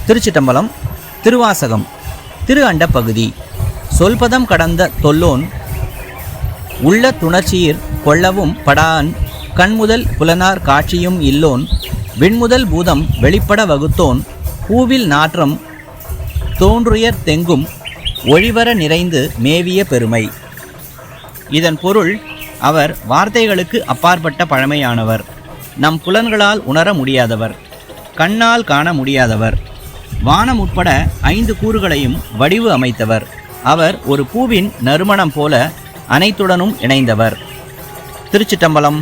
திருச்சிட்டம்பலம். திருவாசகம். திரு அண்ட பகுதி. சொல்பதம் கடந்த தொல்லோன் உள்ள துணர்ச்சியிற் கொள்ளவும் படான் கண்முதல் புலனார் காட்சியும் இல்லோன் விண்முதல் பூதம் வெளிப்பட வகுத்தோன் பூவில் நாற்றம் தோன்றுயர் தெங்கும் ஒழிவர நிறைந்து மேவிய பெருமை. இதன் பொருள், அவர் வார்த்தைகளுக்கு அப்பாற்பட்ட பழமையானவர், நம் புலன்களால் உணர முடியாதவர், கண்ணால் காண முடியாதவர், வானம் உட்பட 5 கூறுகளையும் வடிவு அமைத்தவர். அவர் ஒரு பூவின் நறுமணம் போல அனைத்துடனும் இணைந்தவர். திருச்சிட்டம்பலம்.